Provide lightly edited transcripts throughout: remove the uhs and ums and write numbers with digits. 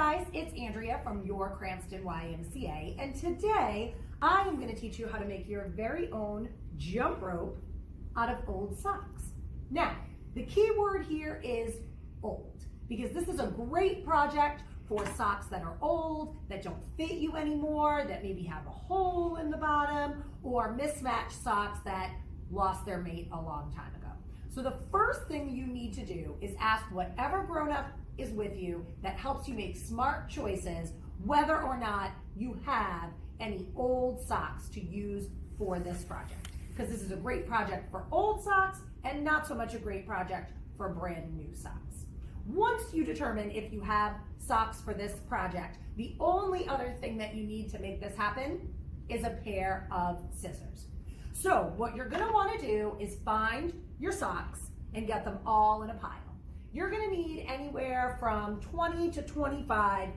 guys, it's Andrea from your Cranston YMCA, and today I am going to teach you how to make your very own jump rope out of old socks. Now, the key word here is old, because this is a great project for socks that are old, that don't fit you anymore, that maybe have a hole in the bottom, or mismatched socks that lost their mate a long time ago. So the first thing you need to do is ask whatever grown-up is with you that helps you make smart choices whether or not you have any old socks to use for this project. Because this is a great project for old socks and not so much a great project for brand new socks. Once you determine if you have socks for this project, the only other thing that you need to make this happen is a pair of scissors. So what you're gonna wanna do is find your socks and get them all in a pile. You're gonna need anywhere from 20 to 25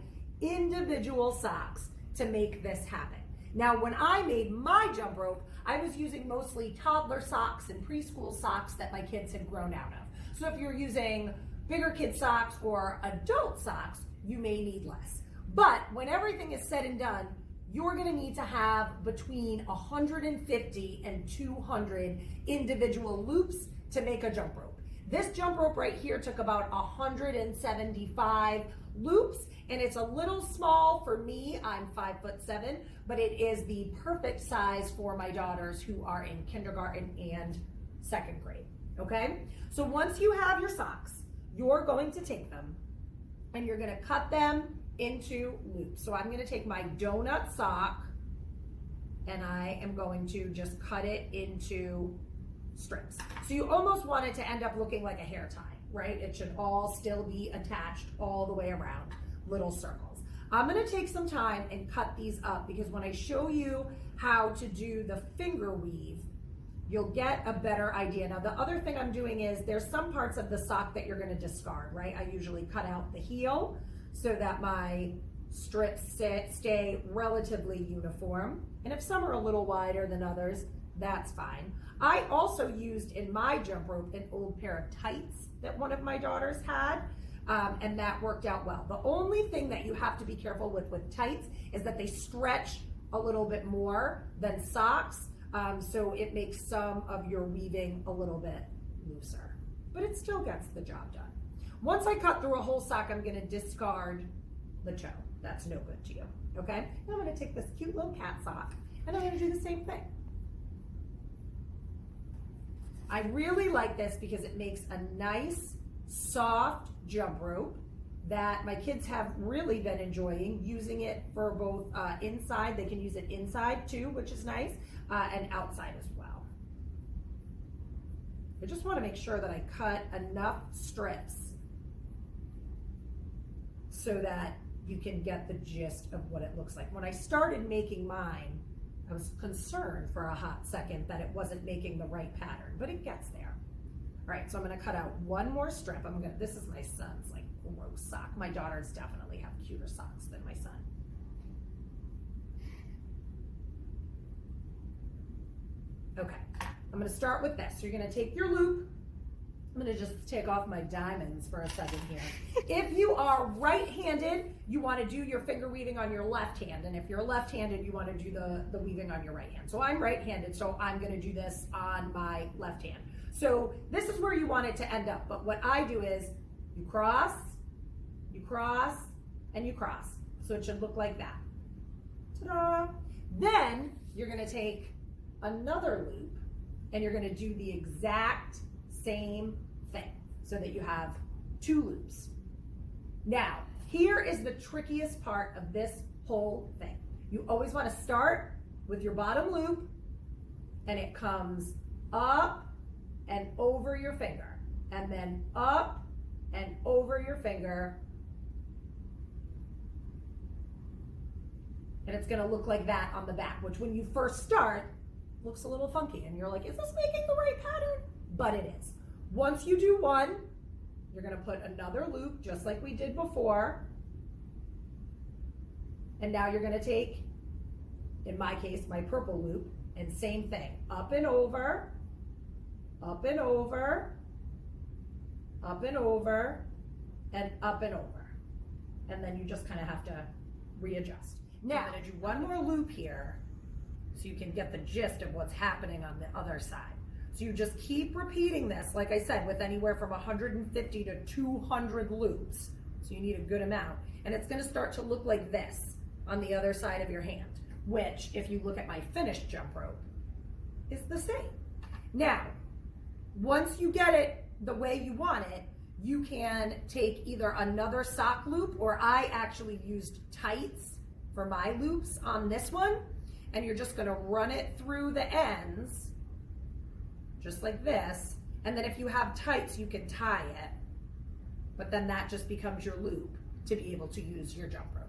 individual socks to make this happen. Now, when I made my jump rope, I was using mostly toddler socks and preschool socks that my kids had grown out of. So if you're using bigger kid socks or adult socks, you may need less. But when everything is said and done, you're gonna need to have between 150 and 200 individual loops to make a jump rope. This jump rope right here took about 175 loops, and it's a little small for me. I'm 5'7", but it is the perfect size for my daughters who are in kindergarten and second grade, okay? So once you have your socks, you're going to take them and you're gonna cut them into loops. So I'm gonna take my donut sock and I am going to just cut it into strips. So you almost want it to end up looking like a hair tie, right? It should all still be attached all the way around, little circles. I'm gonna take some time and cut these up because when I show you how to do the finger weave, you'll get a better idea. Now, the other thing I'm doing is there's some parts of the sock that you're gonna discard, right? I usually cut out the heel so that my strips stay relatively uniform. And if some are a little wider than others, that's fine. I also used in my jump rope an old pair of tights that one of my daughters had, and that worked out well. The only thing that you have to be careful with tights is that they stretch a little bit more than socks, so it makes some of your weaving a little bit looser, but it still gets the job done. Once I cut through a whole sock, I'm gonna discard the toe. That's no good to you, okay? And I'm gonna take this cute little cat sock and I'm gonna do the same thing. I really like this because it makes a nice, soft jump rope that my kids have really been enjoying, using it for both inside, they can use it inside too, which is nice, and outside as well. I just wanna make sure that I cut enough strips so that you can get the gist of what it looks like. When I started making mine, I was concerned for a hot second that it wasn't making the right pattern, but it gets there. All right, so I'm gonna cut out one more strip. This is my son's like gross sock. My daughters definitely have cuter socks than my son. Okay, I'm gonna start with this. So you're gonna take your loop. I'm gonna just take off my diamonds for a second here. If you are right-handed, you wanna do your finger weaving on your left hand. And if you're left-handed, you wanna do the weaving on your right hand. So I'm right-handed, so I'm gonna do this on my left hand. So this is where you want it to end up. But what I do is you cross, and you cross. So it should look like that. Ta-da! Then you're gonna take another loop and you're gonna do the exact same thing so that you have two loops. Now, here is the trickiest part of this whole thing. You always want to start with your bottom loop and it comes up and over your finger and then up and over your finger, and it's going to look like that on the back, which when you first start looks a little funky and you're like, is this making the right pattern? But it is. Once you do one, you're gonna put another loop just like we did before. And now you're gonna take, in my case, my purple loop, and same thing, up and over, up and over, up and over, and up and over. and then you just kind of have to readjust. Now, I'm going to do one more loop here so you can get the gist of what's happening on the other side. So you just keep repeating this, like I said, with anywhere from 150 to 200 loops. So you need a good amount. And it's going to start to look like this on the other side of your hand, which, if you look at my finished jump rope, is the same. Now, once you get it the way you want it, you can take either another sock loop, or I actually used tights for my loops on this one, and you're just going to run it through the ends, just like this, and then if you have tights, you can tie it, but then that just becomes your loop to be able to use your jump rope.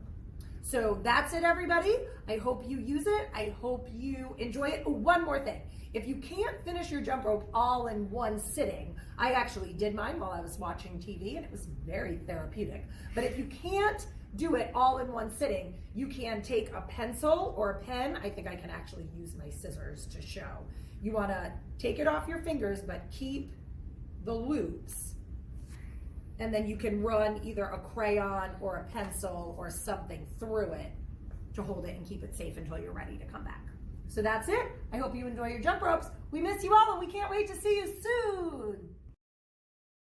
So that's it, everybody. I hope you use it. I hope you enjoy it. Oh, one more thing. If you can't finish your jump rope all in one sitting, I actually did mine while I was watching TV, and it was very therapeutic. But if you can't do it all in one sitting, you can take a pencil or a pen. I think I can actually use my scissors to show. You want to take it off your fingers, but keep the loops. And then you can run either a crayon or a pencil or something through it to hold it and keep it safe until you're ready to come back. So that's it. I hope you enjoy your jump ropes. We miss you all, and we can't wait to see you soon.